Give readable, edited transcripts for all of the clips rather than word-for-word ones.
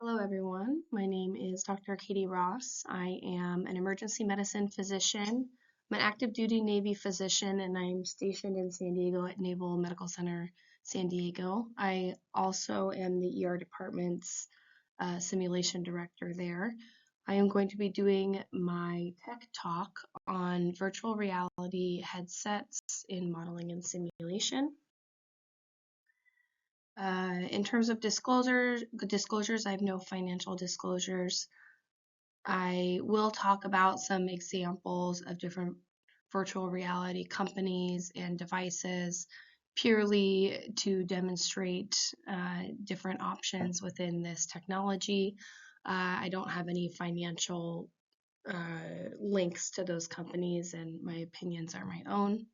Hello, everyone. My name is Dr. Katie Ross. I am an emergency medicine physician. I'm an active duty Navy physician, and I'm stationed in San Diego at Naval Medical Center, San Diego. I also am the ER department's simulation director there. I am going to be doing my tech talk on virtual reality headsets in modeling and simulation. In terms of disclosures, I have no financial disclosures. I will talk about some examples of different virtual reality companies and devices purely to demonstrate different options within this technology. I don't have any financial links to those companies, and my opinions are my own.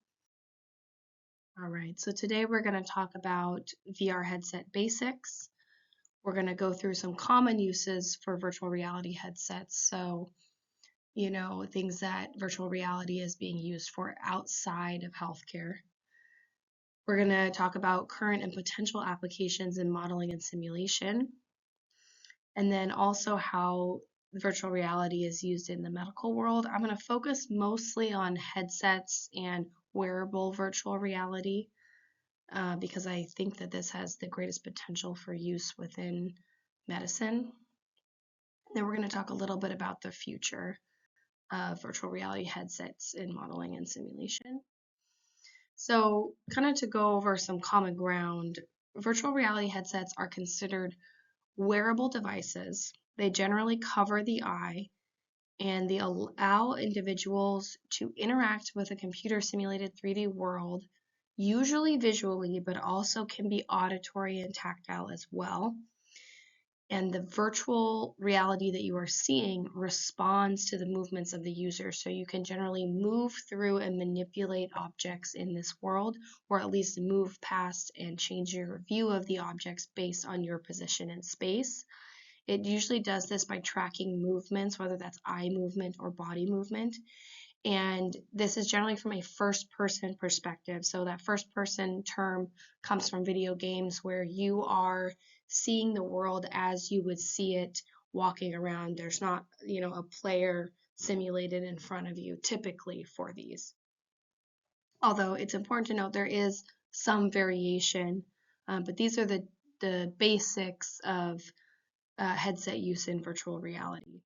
All right, so today we're going to talk about VR headset basics. We're going to go through some common uses for virtual reality headsets. So, things that virtual reality is being used for outside of healthcare. We're going to talk about current and potential applications in modeling and simulation, and then also how virtual reality is used in the medical world. I'm going to focus mostly on headsets and wearable virtual reality. Because I think that this has the greatest potential for use within medicine. Then we're going to talk a little bit about the future of virtual reality headsets in modeling and simulation. So, kind of to go over some common ground, virtual reality headsets are considered wearable devices. They generally cover the eye and they allow individuals to interact with a computer simulated 3D world, usually visually, but also can be auditory and tactile as well. And the virtual reality that you are seeing responds to the movements of the user. So you can generally move through and manipulate objects in this world, or at least move past and change your view of the objects based on your position in space. It usually does this by tracking movements, whether that's eye movement or body movement. And this is generally from a first person perspective. So that first person term comes from video games where you are seeing the world as you would see it walking around. There's not, a player simulated in front of you typically for these. Although it's important to note there is some variation, but these are the basics of headset use in virtual reality.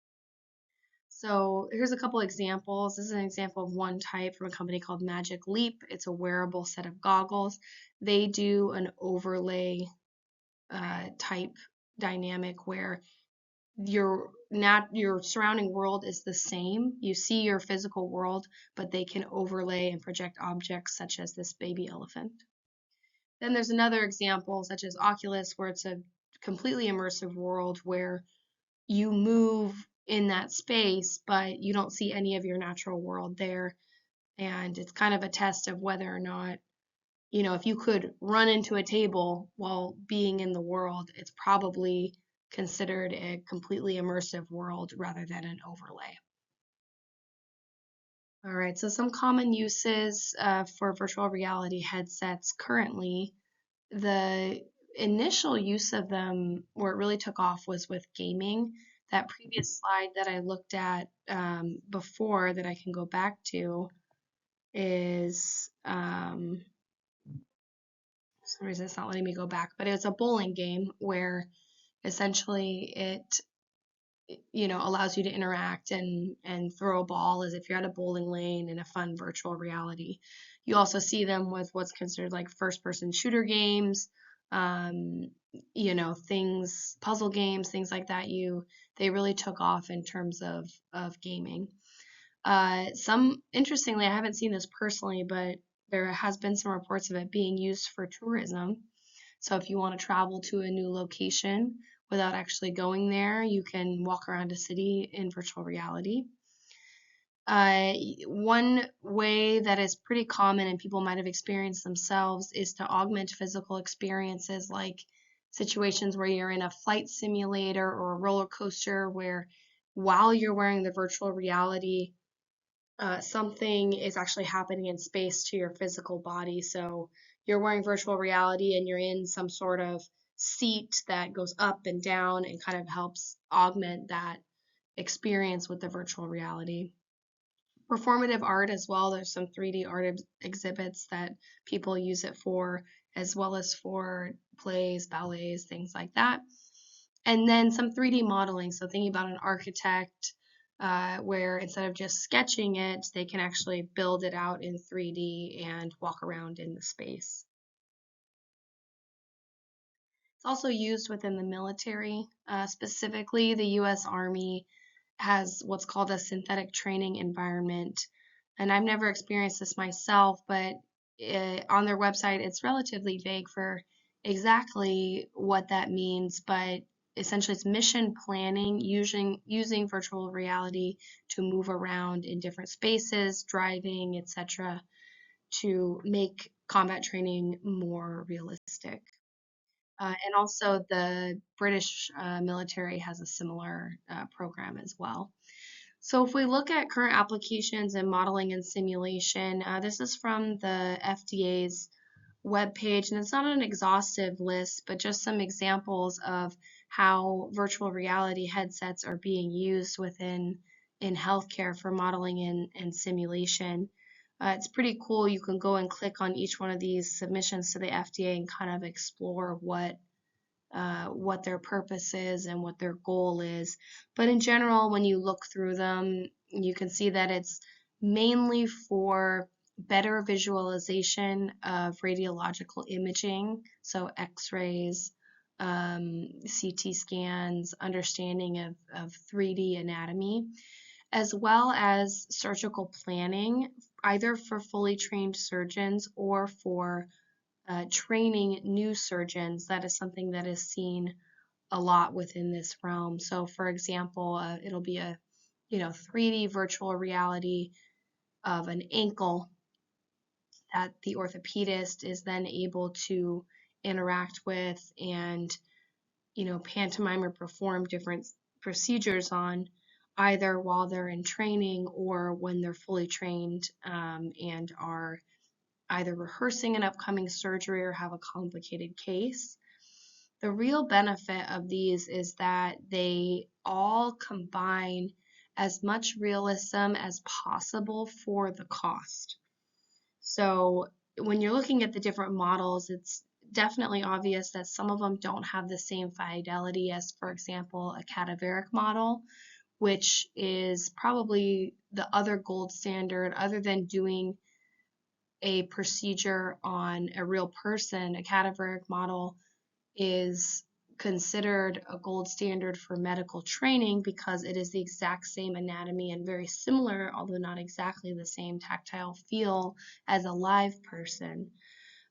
So here's a couple examples. This is an example of one type from a company called Magic Leap. It's a wearable set of goggles. They do an overlay type dynamic where your surrounding world is the same. You see your physical world, but they can overlay and project objects such as this baby elephant. Then there's another example such as Oculus, where it's a completely immersive world where you move in that space, but you don't see any of your natural world there. And it's kind of a test of whether or not, if you could run into a table while being in the world, it's probably considered a completely immersive world rather than an overlay. All right, so some common uses for virtual reality headsets currently. The initial use of them, where it really took off, was with gaming. That previous slide that I looked at before that I can go back to is, for some reason it's not letting me go back, but it's a bowling game where essentially it allows you to interact and throw a ball as if you're at a bowling lane in a fun virtual reality. You also see them with what's considered like first person shooter games, things, puzzle games, things like that. They really took off in terms of gaming. Interestingly, I haven't seen this personally, but there has been some reports of it being used for tourism. So if you want to travel to a new location without actually going there, you can walk around a city in virtual reality. One way that is pretty common and people might have experienced themselves is to augment physical experiences, like situations where you're in a flight simulator or a roller coaster where while you're wearing the virtual reality, something is actually happening in space to your physical body. So you're wearing virtual reality and you're in some sort of seat that goes up and down and kind of helps augment that experience with the virtual reality. Performative art as well. There's some 3D art exhibits that people use it for, as well as for plays, ballets, things like that. And then some 3D modeling. So thinking about an architect where instead of just sketching it, they can actually build it out in 3D and walk around in the space. It's also used within the military. Specifically, the U.S. Army has what's called a synthetic training environment. And I've never experienced this myself, but on their website, it's relatively vague for exactly what that means. But essentially, it's mission planning using virtual reality to move around in different spaces, driving, etc., to make combat training more realistic. And also the British military has a similar program as well. So if we look at current applications in modeling and simulation, this is from the FDA's webpage, and it's not an exhaustive list, but just some examples of how virtual reality headsets are being used in healthcare for modeling and simulation. It's pretty cool. You can go and click on each one of these submissions to the FDA and kind of explore what their purpose is and what their goal is. But in general, when you look through them, you can see that it's mainly for better visualization of radiological imaging, so x-rays, CT scans, understanding of 3D anatomy, as well as surgical planning, either for fully trained surgeons or for training new surgeons. That is something that is seen a lot within this realm. So for example, it'll be a 3D virtual reality of an ankle that the orthopedist is then able to interact with and pantomime or perform different procedures on, either while they're in training or when they're fully trained and are either rehearsing an upcoming surgery or have a complicated case. The real benefit of these is that they all combine as much realism as possible for the cost. So when you're looking at the different models, it's definitely obvious that some of them don't have the same fidelity as, for example, a cadaveric model, which is probably the other gold standard other than doing a procedure on a real person. A cadaveric model is considered a gold standard for medical training because it is the exact same anatomy and very similar, although not exactly the same tactile feel as a live person.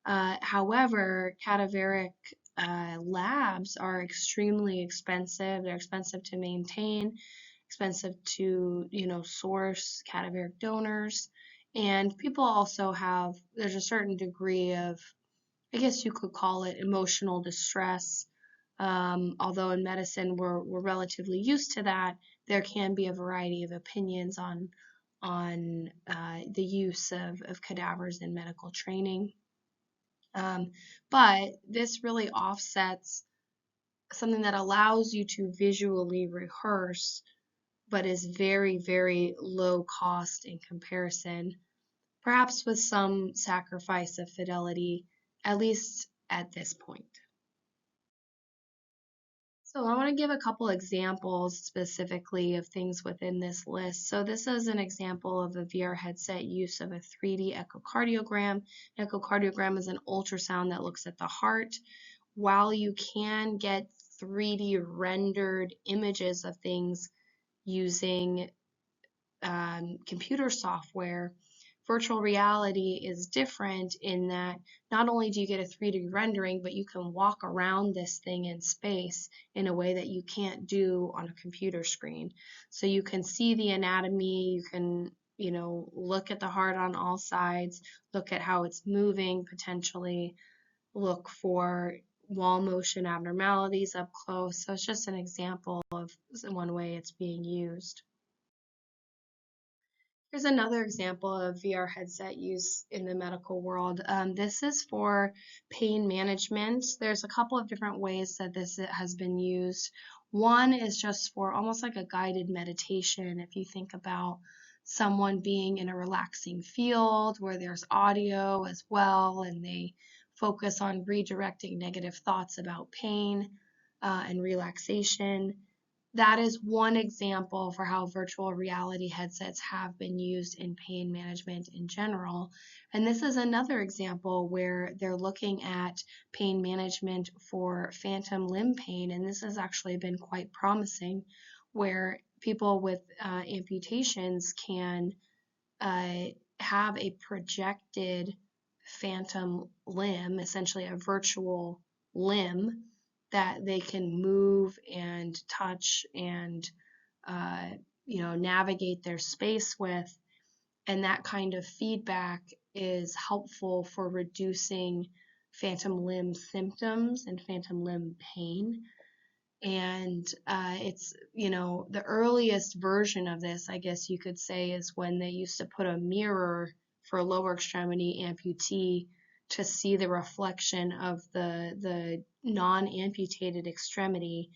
However, cadaveric labs are extremely expensive. They're expensive to maintain, expensive to, source cadaveric donors. And people also there's a certain degree of, I guess you could call it emotional distress. Although in medicine we're relatively used to that, there can be a variety of opinions on the use of cadavers in medical training. But this really offsets something that allows you to visually rehearse, but is very, very low cost in comparison, perhaps with some sacrifice of fidelity, at least at this point. So I want to give a couple examples specifically of things within this list. So this is an example of a VR headset use of a 3D echocardiogram. An echocardiogram is an ultrasound that looks at the heart. While you can get 3D rendered images of things using computer software, virtual reality is different in that not only do you get a 3D rendering, but you can walk around this thing in space in a way that you can't do on a computer screen. So you can see the anatomy, you can, look at the heart on all sides, look at how it's moving, potentially look for wall motion abnormalities up close. So it's just an example of one way it's being used. Here's another example of VR headset use in the medical world. This is for pain management. There's a couple of different ways that this has been used. One is just for almost like a guided meditation. If you think about someone being in a relaxing field where there's audio as well, and they focus on redirecting negative thoughts about pain and relaxation. That is one example for how virtual reality headsets have been used in pain management in general. And this is another example where they're looking at pain management for phantom limb pain. And this has actually been quite promising, where people with amputations can have a projected phantom limb, essentially a virtual limb that they can move and touch and navigate their space with. And that kind of feedback is helpful for reducing phantom limb symptoms and phantom limb pain. And it's, the earliest version of this, I guess you could say, is when they used to put a mirror for a lower extremity amputee to see the reflection of the non-amputated extremity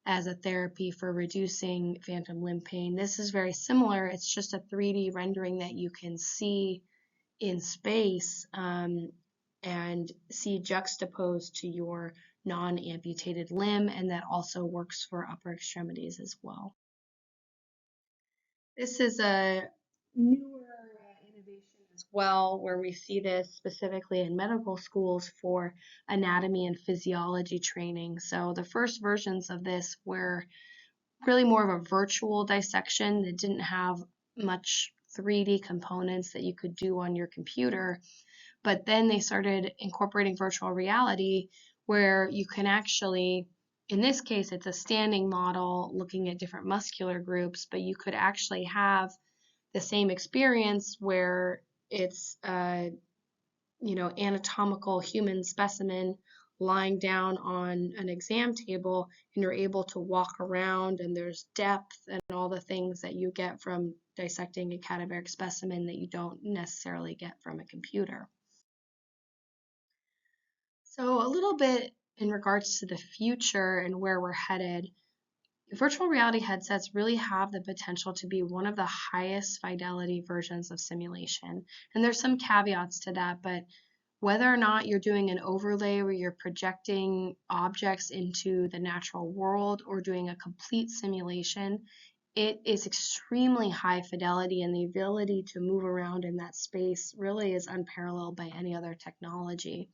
as a therapy for reducing phantom limb pain. This is very similar. It's just a 3D rendering that you can see in space and see juxtaposed to your non-amputated limb, and that also works for upper extremities as well. This is a newer innovation as well, where we see this specifically in medical schools for anatomy and physiology training. So the first versions of this were really more of a virtual dissection that didn't have much 3D components that you could do on your computer. But then they started incorporating virtual reality where you can actually, in this case, it's a standing model looking at different muscular groups, but you could actually have the same experience where it's anatomical human specimen lying down on an exam table, and you're able to walk around, and there's depth and all the things that you get from dissecting a cadaveric specimen that you don't necessarily get from a computer. So a little bit in regards to the future and where we're headed, virtual reality headsets really have the potential to be one of the highest fidelity versions of simulation. And there's some caveats to that, but whether or not you're doing an overlay where you're projecting objects into the natural world or doing a complete simulation, it is extremely high fidelity, and the ability to move around in that space really is unparalleled by any other technology.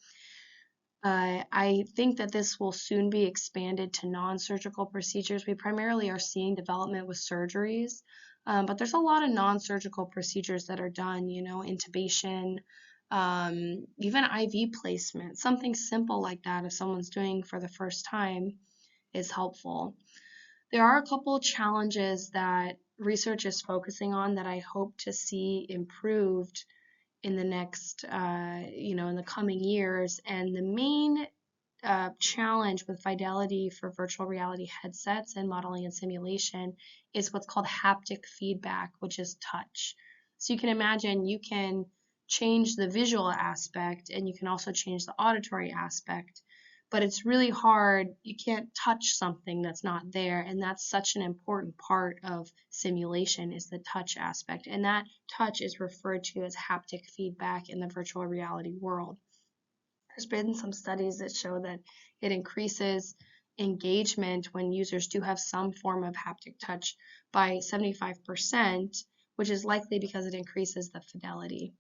I think that this will soon be expanded to non-surgical procedures. We primarily are seeing development with surgeries, but there's a lot of non-surgical procedures that are done, intubation, even IV placement. Something simple like that, if someone's doing for the first time, is helpful. There are a couple challenges that research is focusing on that I hope to see improved in the next, in the coming years. And the main challenge with fidelity for virtual reality headsets and modeling and simulation is what's called haptic feedback, which is touch. So you can imagine you can change the visual aspect and you can also change the auditory aspect, but it's really hard. You can't touch something that's not there, and that's such an important part of simulation, is the touch aspect, and that touch is referred to as haptic feedback in the virtual reality world. There's been some studies that show that it increases engagement when users do have some form of haptic touch by 75%, which is likely because it increases the fidelity.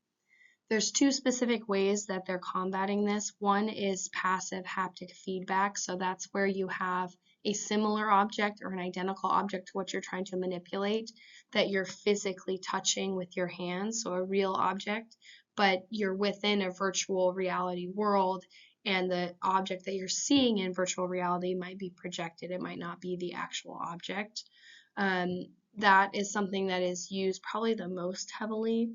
There's two specific ways that they're combating this. One is passive haptic feedback. So that's where you have a similar object or an identical object to what you're trying to manipulate that you're physically touching with your hands, so a real object, but you're within a virtual reality world, and the object that you're seeing in virtual reality might be projected. It might not be the actual object. That is something that is used probably the most heavily.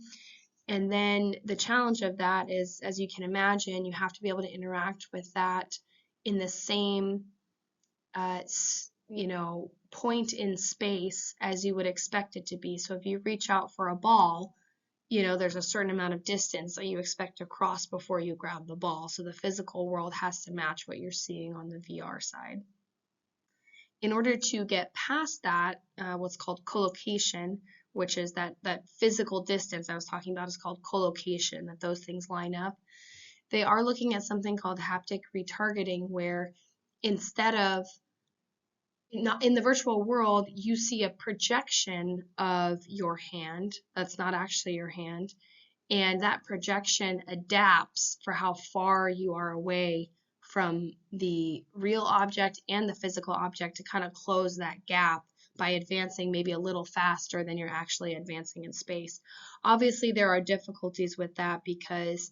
And then the challenge of that is, as you can imagine, you have to be able to interact with that in the same, point in space as you would expect it to be. So if you reach out for a ball, there's a certain amount of distance that you expect to cross before you grab the ball. So the physical world has to match what you're seeing on the VR side. In order to get past that, what's called collocation, which is that physical distance I was talking about, is called collocation, that those things line up. They are looking at something called haptic retargeting, where instead of not in the virtual world, you see a projection of your hand that's not actually your hand, and that projection adapts for how far you are away from the real object and the physical object to kind of close that gap by advancing maybe a little faster than you're actually advancing in space. Obviously, there are difficulties with that because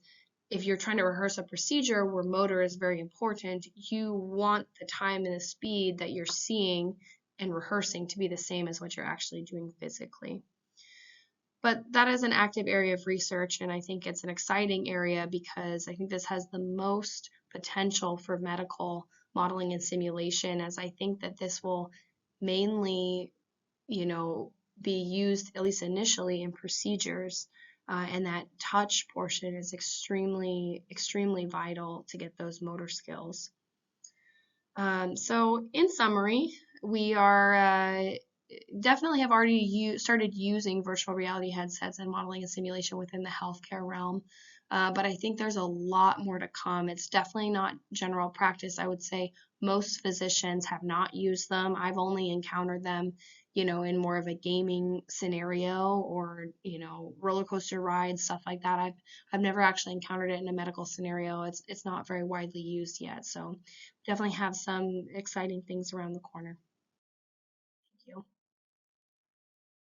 if you're trying to rehearse a procedure where motor is very important, you want the time and the speed that you're seeing and rehearsing to be the same as what you're actually doing physically. But that is an active area of research, and I think it's an exciting area because I think this has the most potential for medical modeling and simulation, as I think that this will mainly, be used, at least initially, in procedures. And that touch portion is extremely, extremely vital to get those motor skills. So in summary, we are definitely have already started using virtual reality headsets and modeling and simulation within the healthcare realm. But I think there's a lot more to come. It's definitely not general practice. I would say most physicians have not used them. I've only encountered them, in more of a gaming scenario or, roller coaster rides, stuff like that. I've never actually encountered it in a medical scenario. It's not very widely used yet. So definitely have some exciting things around the corner. Thank you.